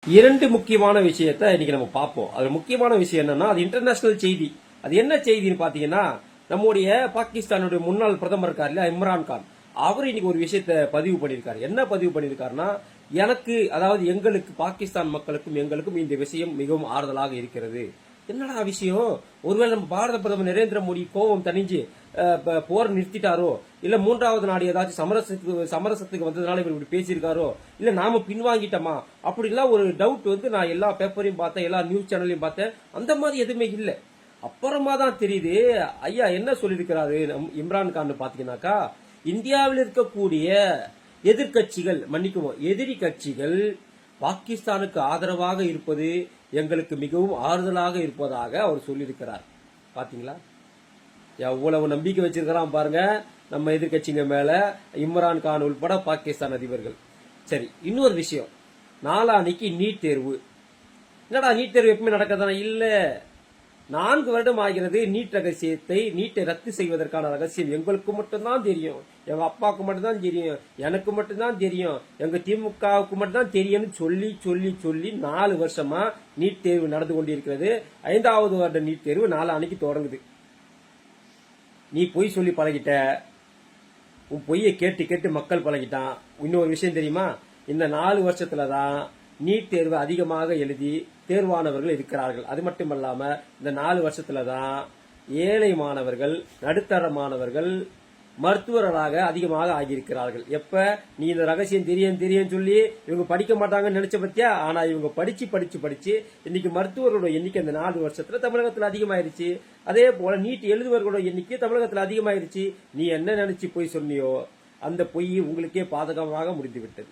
இரண்டு முக்கியமான விஷயத்தை இன்னைக்கு நம்ம பார்ப்போம். அது முக்கியமான விஷயம் என்னன்னா, அது இன்டர்நேஷனல் செய்தி. அது என்ன செய்தின்னு பாத்தீங்கன்னா, நம்முடைய பாகிஸ்தானுடைய முன்னாள் பிரதமர் இருக்காரு இல்லையா, இம்ரான் கான், அவர் இன்னைக்கு ஒரு விஷயத்தை பதிவு பண்ணியிருக்காரு. என்ன பதிவு பண்ணியிருக்காருன்னா, எனக்கு, அதாவது எங்களுக்கு, பாகிஸ்தான் மக்களுக்கும் எங்களுக்கும் இந்த விஷயம் மிகவும் ஆறுதலாக இருக்கிறது. என்னடா விஷயம்? ஒருவேளை நம்ம பாரத பிரதமர் நரேந்திர மோடி கோபம் தணிஞ்சு போர் நிறுத்திட்டாரோ, இல்ல மூன்றாவது நாடு ஏதாச்சும் சமரசத்துக்கு வந்ததுனால இவர் இப்படி பேசியிருக்காரோ, இல்ல நாம பின்வாங்கிட்டோமா, அப்படிலாம் ஒரு டவுட் வந்து நான் எல்லா பேப்பரையும் பார்த்தேன், எல்லா நியூஸ் சேனலையும் பார்த்தேன். அந்த மாதிரி எதுவுமே இல்லை. அப்புறமா தான் தெரியுது ஐயா என்ன சொல்லியிருக்கிறாரு இம்ரான் கான் பாத்தீங்கன்னாக்கா, இந்தியாவில் இருக்கக்கூடிய எதிர்கட்சிகள், மன்னிக்குவோம், எதிரி கட்சிகள் பாகிஸ்தானுக்கு ஆதரவாக இருப்பது எங்களுக்கு மிகவும் ஆறுதலாக இருப்பதாக அவர் சொல்லியிருக்கிறார். பாத்தீங்களா, எவ்வளவு நம்பிக்கை வச்சிருக்கிறான் பாருங்க நம்ம எதிர்கட்சிங்க மேல, இம்ரான் கான் உள்பட பாகிஸ்தான் அதிபர்கள். சரி, இன்னொரு விஷயம், நாளானைக்கு நீட் தேர்வு. என்னடா நீட் தேர்வு எப்பவுமே நடக்கதானே? இல்ல, 4 வருடம் ஆகிறது. நீட்டை ரத்து செய்வதற்கான ரகசியம் எங்களுக்கு மட்டும்தான் தெரியும், எங்க அப்பாவுக்கு மட்டும்தான் தெரியும், எனக்கு மட்டும்தான் தெரியும், எங்க திமுகவுக்கு மட்டும்தான் தெரியும்னு சொல்லி சொல்லி சொல்லி 4 வருஷமா நீட் தேர்வு நடந்து கொண்டிருக்கிறது. 5வது வருட நீட் தேர்வு நாளானைக்கு தொடங்குது. நீ பொய் சொல்லி பழகிட்ட, உன் பொய்யை கேட்டு கேட்டு மக்கள் பழகிட்டான். இன்னொரு விஷயம் தெரியுமா, இந்த 4 வருஷத்துலதான் நீட் தேர்வு அதிகமாக எழுதி தேர்வானவர்கள் இருக்கிறார்கள். அது மட்டுமல்லாம இந்த 4 வருஷத்துலதான் ஏழை மாணவர்கள், நடுத்தர மாணவர்கள் மருத்துவர்களாக அதிகமாக ஆகியிருக்கிறார்கள். எப்ப நீ இந்த ரகசியம் தெரியும் சொல்லி இவங்க படிக்க மாட்டாங்கன்னு நினைச்ச பத்தியா? ஆனா இவங்க படிச்சு படிச்சு படிச்சு இன்னைக்கு மருத்துவர்களோட எண்ணிக்கை இந்த 4 வருஷத்துல தமிழகத்துல அதிகமாயிருச்சு. அதே போல நீட் எழுதுவர்களோட எண்ணிக்கை தமிழகத்துல அதிகமாயிருச்சு. நீ என்ன நினைச்சு போய் சொன்னியோ அந்த பொய் உங்களுக்கே பாதகமாக முடிந்து விட்டது.